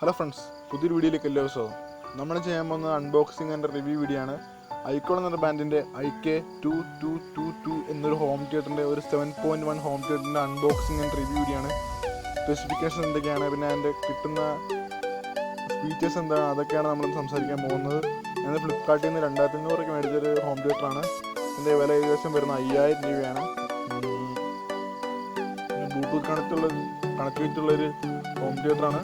Hello friends, പുതിയൊരു വീഡിയോയിലേക്ക് എല്ലാവരും സ്വാഗതം. നമ്മൾ ചെയ്യാൻ പോകുന്നത് അൺബോക്സിങ് ആൻഡ് റിവ്യൂ വീഡിയോ ആണ്. ikall എന്നൊരു ബാൻഡിൻ്റെ Ik2222 എന്നൊരു ഹോം തിയേറ്ററിൻ്റെ ഒരു 7.1 ഹോം തിയേറ്ററിൻ്റെ അൺബോക്സിങ് ആൻഡ് റിവ്യൂ വീഡിയോ ആണ്. സ്പെസിഫിക്കേഷൻ എന്തൊക്കെയാണ്, പിന്നെ അതിൻ്റെ കിട്ടുന്ന ഫീച്ചേഴ്സ് എന്താണ്, അതൊക്കെയാണ് നമ്മൾ സംസാരിക്കാൻ പോകുന്നത്. ഞാൻ ഫ്ലിപ്കാർട്ടിൽ നിന്ന് 2500 മേടിച്ചൊരു ഹോം തിയേറ്ററാണ്. ഇതിൻ്റെ വില ഏകദേശം വരുന്ന 5000 രൂപയാണ്. ബ്ലൂടൂത്ത് കണക്റ്റിവിറ്റിയുള്ളൊരു ഹോം തിയേറ്ററാണ്.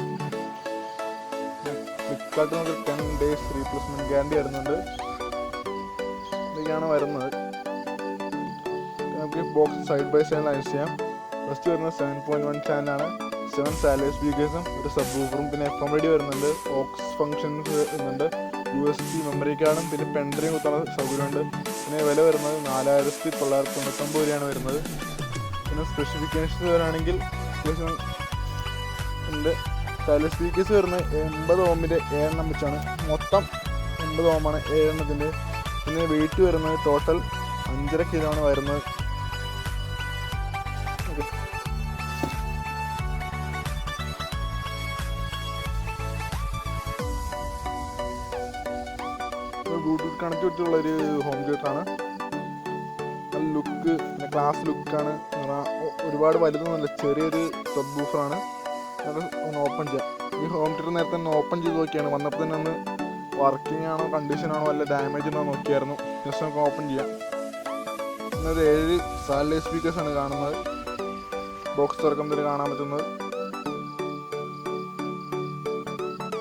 ഫ്ലിപ്കാർട്ടിൽ നമുക്ക് 10 days റീപ്ലേസ്മെൻറ്റ് ഗ്യാരണ്ടി വരുന്നുണ്ട്. ഇതൊക്കെയാണ് വരുന്നത്. നമുക്ക് ബോക്സ് സൈഡ് ബൈ സൈഡിൽ അയച്ച് ചെയ്യാം. ഫസ്റ്റ് വരുന്നത് 7.1 ചാനലാണ്. 7 സാറ്റലൈറ്റ് സ്പീക്കേഴ്സും ഒരു സബ് വൂഫറും പിന്നെ FM റേഡിയോ വരുന്നുണ്ട്. ഓക്സ് ഫംഗ്ഷൻസ് വരുന്നുണ്ട്. USB മെമ്മറി കാർഡും പിന്നെ പെൻഡ്രൈവ് കുത്താനുള്ള സൗകര്യമുണ്ട്. പിന്നെ വില വരുന്നത് 4999 രൂപയാണ് വരുന്നത്. പിന്നെ സ്പെസിഫിക്കേഷൻസ് വരികയാണെങ്കിൽ ഉണ്ട്. സാറ്റലൈറ്റ് സ്പീക്കേഴ്സ് വരുന്നത് 80 ohmൻ്റെ 7 വെച്ചാണ്. മൊത്തം 80 ohm 7 പിന്നെ വെയിറ്റ് വരുന്നത് ടോട്ടൽ 5.5 kg വരുന്നത്. ഓക്കെ, ബ്ലൂടൂത്ത് കണക്റ്റിവിറ്റിയുള്ളൊരു ഹോം തിയേറ്ററാണ്. നല്ല ലുക്ക്, പിന്നെ ക്ലാസ് ലുക്കാണ്. ഒരുപാട് വലുതൊന്നുമല്ല, ചെറിയൊരു സബ് വൂഫറാണ്. ഒന്ന് ഓപ്പൺ ചെയ്യാം. ഈ ഹോം തിയേറ്റർ നേരത്തെ തന്നെ ഓപ്പൺ ചെയ്ത് നോക്കിയാണ്. വന്നപ്പോൾ തന്നെ ഒന്ന് വർക്കിംഗ് ആണോ കണ്ടീഷനാണോ വല്ല ഡാമേജ് ഉണ്ടോ നോക്കിയായിരുന്നു. ജസ്റ്റ് നമുക്ക് ഓപ്പൺ ചെയ്യാം. പിന്നെ 7 സാറ്റലൈറ്റ് സ്പീക്കേഴ്സാണ് കാണുന്നത്. ബോക്സ് തുറക്കുമ്പോൾ കാണാൻ പറ്റുന്നത്.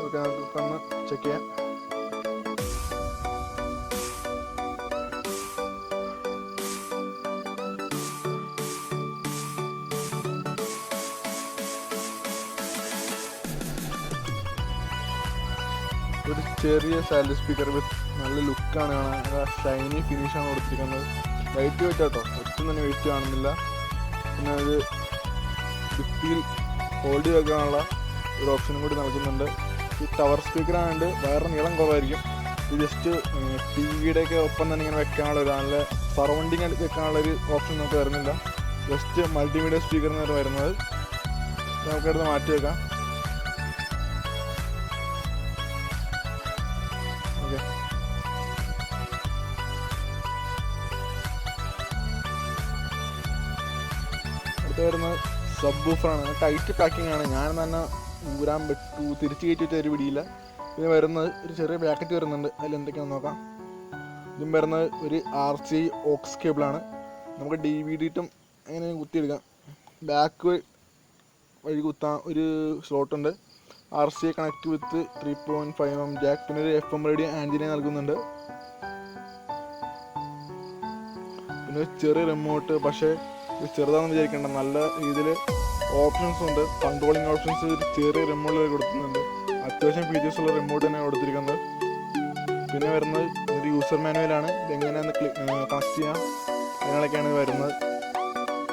ഓക്കെ, നമുക്കൊന്ന് ചെക്ക് ചെയ്യാം. ഒരു ചെറിയ സാറ്റലൈറ്റ് സ്പീക്കർ വിത്ത് നല്ല ലുക്കാണ് കാണാൻ. ഷൈനി ഫിനിഷാണ് കൊടുത്തിരിക്കുന്നത്. വെയിറ്റ് കേട്ടോ, ഒട്ടും തന്നെ വെയിറ്റ് കാണുന്നില്ല. പിന്നെ ഒരു ഭിത്തിയിൽ ഹോൾഡ് വെക്കാനുള്ള ഒരു ഓപ്ഷനും കൂടി നൽകുന്നുണ്ട്. ഈ ടവർ സ്പീക്കറായതുകൊണ്ട് വേറെ നീളം കുറവായിരിക്കും. ഇത് ജസ്റ്റ് TVയുടെയൊക്കെ ഒപ്പം തന്നെ ഇങ്ങനെ വെക്കാനുള്ള ഒരു നല്ല സറൗണ്ടിങ് വെക്കാനുള്ള ഒരു ഓപ്ഷൻ നമുക്ക് വരുന്നില്ല. ജസ്റ്റ് മൾട്ടിമീഡിയ സ്പീക്കറിനാണ് വരുന്നത്. നമുക്കടുത്ത് മാറ്റി വെക്കാം. ഓക്കെ, അടുത്ത് വരുന്നത് സബ് വൂഫറാണ്. ടൈറ്റ് പാക്കിംഗ് ആണ്. ഞാൻ തന്നെ ഊരാൻ പറ്റൂ, തിരിച്ച് കയറ്റിയിട്ട് ഒരു പിടിയില്ല. ഇത് വരുന്നത് ഒരു ചെറിയ പാക്കറ്റ് വരുന്നുണ്ട്. അതിൽ എന്തൊക്കെയാണെന്ന് നോക്കാം. ഇതും വരുന്നത് ഒരു RCA ഓക്സ് കേബിളാണ്. നമുക്ക് DVD ഇട്ടും അങ്ങനെ കുത്തിയെടുക്കാം. ബാക്ക് വഴി കുത്താൻ ഒരു സ്ലോട്ടുണ്ട്. RCA connect with 3.5 mm Jack. പിന്നെ ഒരു FM റേഡിയോ ആൻറ്റിന നൽകുന്നുണ്ട്. പിന്നെ ഒരു ചെറിയ റിമോട്ട്, പക്ഷേ ചെറുതാണെന്ന് വിചാരിക്കേണ്ട, നല്ല രീതിയിൽ ഓപ്ഷൻസ് ഉണ്ട്. കൺട്രോളിങ് ഓപ്ഷൻസ് ഒരു ചെറിയ റിമോട്ടിൽ കൊടുക്കുന്നുണ്ട്. അത്യാവശ്യം ഫീച്ചേഴ്സുള്ള റിമോട്ട് തന്നെ കൊടുത്തിരിക്കുന്നത്. പിന്നെ വരുന്നത് ഒരു യൂസർ മാനുവലാണ്. ഇതെങ്ങനെയാണെന്ന് കണക്ട് ചെയ്യാം, അതിനൊക്കെയാണ് വരുന്നത്.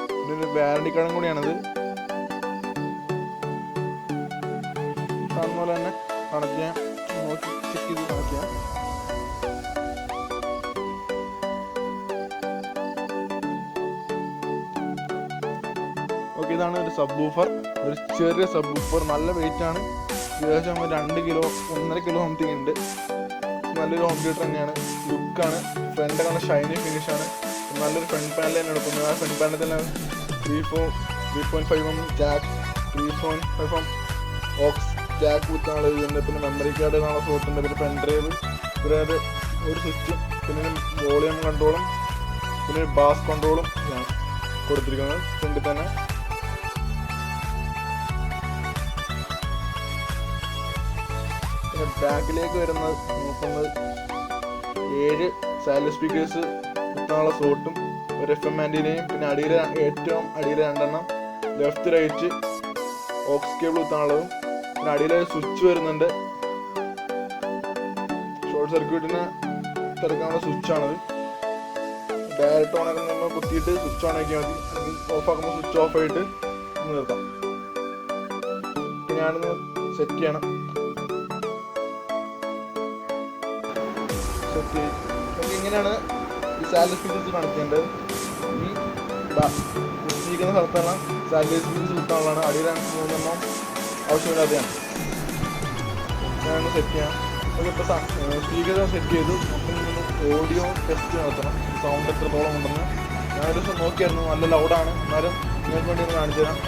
പിന്നെ ഒരു വാറണ്ടി കാർഡും കൂടിയാണിത്. കാണുന്ന പോലെ തന്നെ കണക്ട് ചെയ്യാം. നോക്കി ചെക്ക് ചെയ്ത് കണക്ട് ചെയ്യാം. ഓക്കെ, ഇതാണ് ഒരു സബ് വൂഫർ. ഒരു ചെറിയ സബ് വൂഫർ. നല്ല വെയിറ്റ് ആണ്. ഏകദേശം 2 കിലോ 1.5 കിലോ സംതിങ് ഉണ്ട്. നല്ലൊരു ഹോം തിയേറ്റർ തന്നെയാണ്. ലുക്കാണ്. ഫ്രണ്ട് നല്ല ഷൈനി ഫിനിഷാണ്. നല്ലൊരു ഫ്രണ്ട് പാനൽ തന്നെ എടുക്കുന്നത്. ആ ഫ്രണ്ട് പാനൽ തന്നെ 3.5 mm jack, 3.5 mm aux jack കുത്താനുള്ള ഇതുണ്ട്. പിന്നെ മെമ്മറി കാർഡ് കാണാൻ സ്ലോട്ടുണ്ട്. പിന്നെ പെൻഡ്രൈവ്, പിന്നെ ഒരു സ്വിച്ചും, പിന്നെ വോളിയം കൺട്രോളും, പിന്നെ ഒരു ബാസ് കൺട്രോളും കൊടുത്തിരിക്കുന്നത് ഫ്രണ്ടിൽ തന്നെ. പിന്നെ ബാക്കിലേക്ക് വരുന്നത് നോക്കുന്നത് 7 സാറ്റലൈറ്റ് സ്പീക്കേഴ്സ് കുത്താനുള്ള സ്ലോട്ടും ഒരു FM ആൻറ്റിനയും, പിന്നെ ഏറ്റവും അടിയിൽ 2 എണ്ണം ലെഫ്റ്റ് റൈറ്റ് ഓക്സ് കേബിൾ കുത്താനുള്ളതും, പിന്നെ അടിയിൽ സ്വിച്ച് വരുന്നുണ്ട്. ഷോർട്ട് സർക്യൂട്ടിന് തിരക്കാനുള്ള സ്വിച്ചാണത്. ഡയറക്റ്റ് ഓൺ ആക്കുന്ന നമ്മൾ കുത്തിയിട്ട് സ്വിച്ച് ഓൺ ആക്കിയാൽ മതി. ഓഫ് ആക്കുമ്പോൾ സ്വിച്ച് ഓഫ് ആയിട്ട് നിർത്താം. ഞാനൊന്ന് സെറ്റ് ചെയ്യണം. സെറ്റ് ഇങ്ങനെയാണ് ഈ സാറ്റലൈറ്റ് സ്പീക്കേഴ്സ് കണക്ട് ചെയ്യേണ്ടത്. ഈ കുത്തിയിരിക്കുന്ന സ്ഥലത്തെല്ലാം സാറ്റലൈറ്റ് സ്പീക്കേഴ്സ് കുത്താനുള്ളതാണ്. അടിയിൽ 3 എണ്ണം ആവശ്യമില്ലാതെയാണ്. ഞാനൊന്ന് സെറ്റ് ചെയ്യാം. അതിപ്പോൾ സ്പീക്കർ സെറ്റ് ചെയ്തു. അപ്പം ഓഡിയോ ടെസ്റ്റ് നടത്തണം, സൗണ്ട് എത്രത്തോളം ഉണ്ടെന്ന്. ഞാനൊരു ദിവസം നോക്കിയായിരുന്നു, നല്ല ലൗഡാണ്. എന്നാലും നിങ്ങൾക്ക് വേണ്ടി ഒന്ന് കാണിച്ചു തരാം.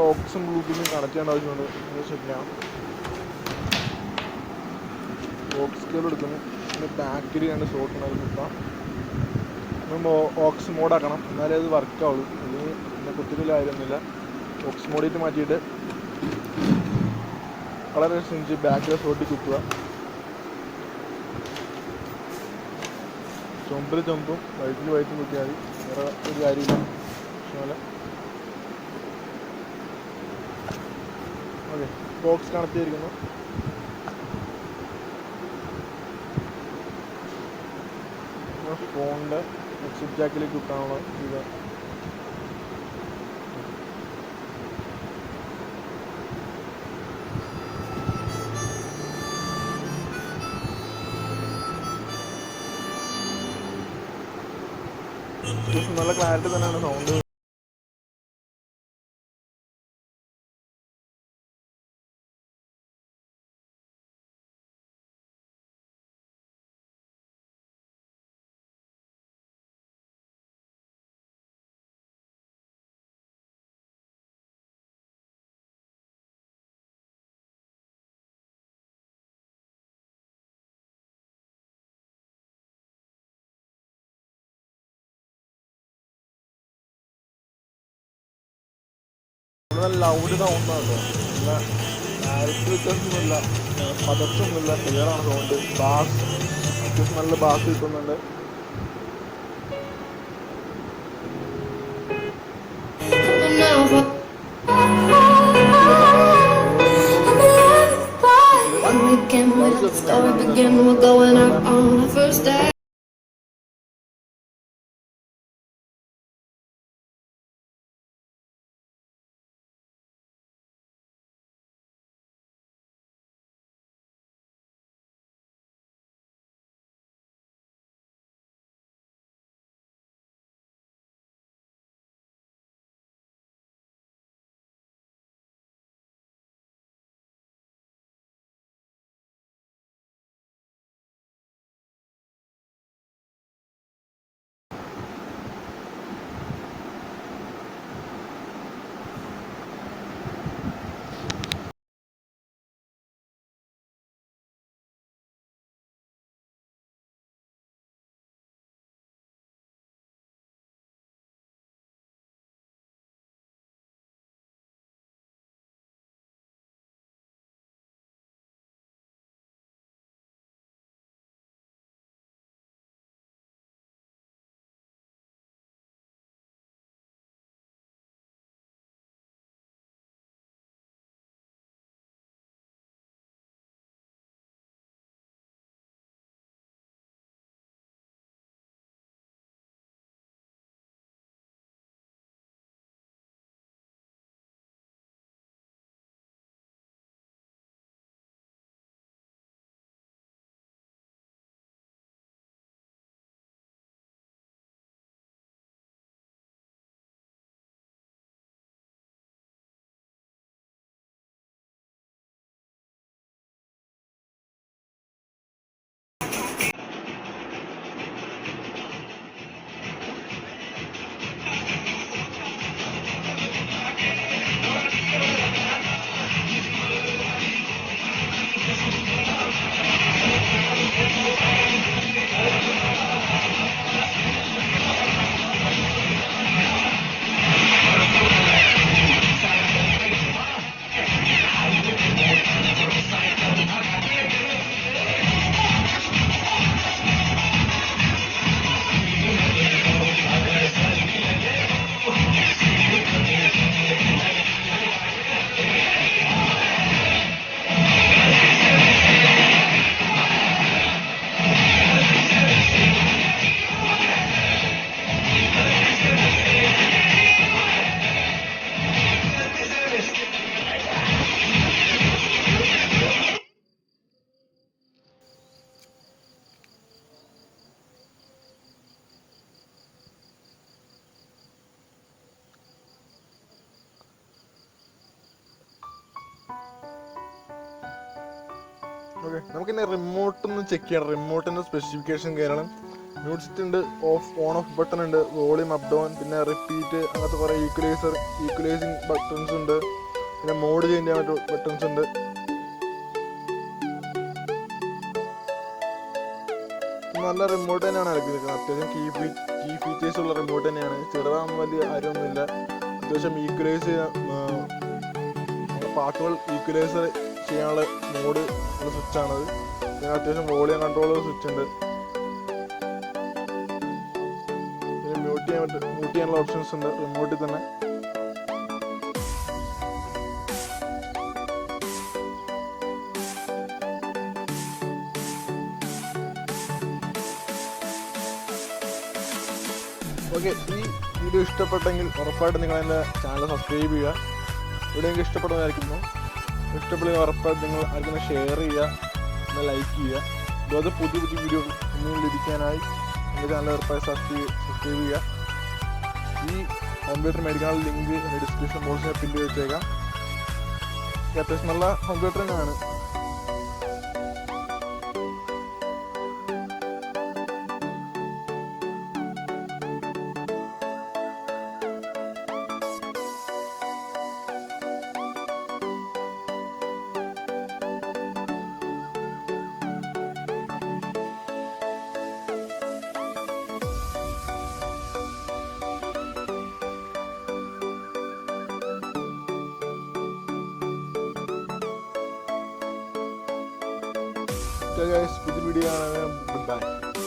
ഓക്സും ബ്ലൂടൂത്തും കണക്ട് ചെയ്യേണ്ട ആവശ്യമുണ്ട്. സെറ്റ് ചെയ്യാം. ഓക്സ് കേബിൾ എടുക്കുന്നു. പിന്നെ ബാക്കിൽ രണ്ട് ഷോട്ട് ഉണ്ട്, അത് കുത്താം. നമ്മൾ ഓക്സ് മോഡാക്കണം, എന്നാലേ അത് വർക്കാവുള്ളൂ. ഇനി പിന്നെ കുത്തിയിട്ടുള്ള കാര്യമൊന്നുമില്ല. ഓക്സ് മോഡിട്ട് മാറ്റിയിട്ട് കളർ അനുസരിച്ച് ബാക്കിലെ ഷോട്ടിൽ കുത്തുക. ചുമപ്പിൽ ചുമപ്പും വയറ്റിൽ വയറ്റും കുത്തിയാൽ മതി, വേറെ ഒരു കാര്യമില്ല. അതുപോലെ ഓക്കെ, ബോക്സ് കണക്ട് ചെയ്തിരിക്കുന്നു. ഫോണിൻ്റെ എക്സിറ്റ് ജാക്കിലേക്ക് കുത്താനുള്ള ഇത്. നല്ല ക്ലാരിറ്റി തന്നെയാണ് സൗണ്ട്. നല്ല ലൗഡ് സൗണ്ടാണ് കേട്ടോ. നല്ല ക്ലാരിറ്റി വ്യത്യാസമൊന്നുമില്ല, പതച്ചൊന്നുമില്ല, ക്ലിയറാണ് സൗണ്ട്. ബാസ് അത്യാവശ്യം നല്ല ബാസ് കിട്ടുന്നുണ്ട്. ഓക്കെ, നമുക്കിന്നെ റിമോട്ടൊന്ന് ചെക്ക് ചെയ്യണം. റിമോട്ടിൻ്റെ സ്പെസിഫിക്കേഷൻ കയറണം. മ്യൂസിക് ഉണ്ട്, ഓൺ ഓഫ് ബട്ടൺ ഉണ്ട്, വോളിയം അപ്പ് ഡൗൺ, പിന്നെ റിപ്പീറ്റ്, അങ്ങനത്തെ കുറേ ഈക്വലൈസിങ് ബട്ടൺസ് ഉണ്ട്, പിന്നെ മോഡ് ചേഞ്ച് ചെയ്യാൻ പറ്റുന്ന ബട്ടൺസ് ഉണ്ട്. നല്ല റിമോട്ട് തന്നെയാണ് ഇറക്കിയിരിക്കുന്നത്. അത്യാവശ്യം കീ ഫീച്ചേഴ്സ് ഉള്ള റിമോട്ട് തന്നെയാണ്. ചെറുതാകുമ്പോൾ വലിയ കാര്യമൊന്നുമില്ല. അത്യാവശ്യം ഈക്വലൈസ് പാട്ടുകൾ ഈക്വലൈസ് ചെയ്യാനുള്ള മോഡ് ഉള്ള സ്വിച്ചാണത്. പിന്നെ അത്യാവശ്യം വോളിയം കൺട്രോൾ സ്വിച്ച് ഉണ്ട്. പിന്നെ മ്യൂട്ട് ചെയ്യാനുള്ള ഓപ്ഷൻസ് ഉണ്ട് റിമോട്ടിൽ തന്നെ. ഓക്കെ, ഈ വീഡിയോ ഇഷ്ടപ്പെട്ടെങ്കിൽ ഉറപ്പായിട്ട് നിങ്ങൾ എൻ്റെ ചാനൽ സബ്സ്ക്രൈബ് ചെയ്യുക. വീഡിയോ നിങ്ങൾക്ക് ഇഷ്ടപ്പെടുന്നതായിരിക്കുന്നു. ഇഷ്ടപ്പെടുന്ന ഉറപ്പായിട്ട് നിങ്ങൾ അതിനെ ഷെയർ ചെയ്യുക, പിന്നെ ലൈക്ക് ചെയ്യുക. അതുപോലെ പുതിയ വീഡിയോ ഇനിയും ലഭിക്കാനായി എൻ്റെ ചാനൽ ഉറപ്പായി സബ്സ്ക്രൈബ് ചെയ്യുക. ഈ ഹോം തിയേറ്റർ മേടിക്കാനുള്ള ലിങ്ക് എൻ്റെ ഡിസ്ക്രിപ്ഷൻ ബോക്സിൽ പിൻ ചെയ്ത് വെച്ചേക്കാം. അത്യാവശ്യം നല്ല ഹോം തിയേറ്റർ തന്നെയാണ്. Okay guys, പുതിയ വീഡിയോ ആണ്. Good bye.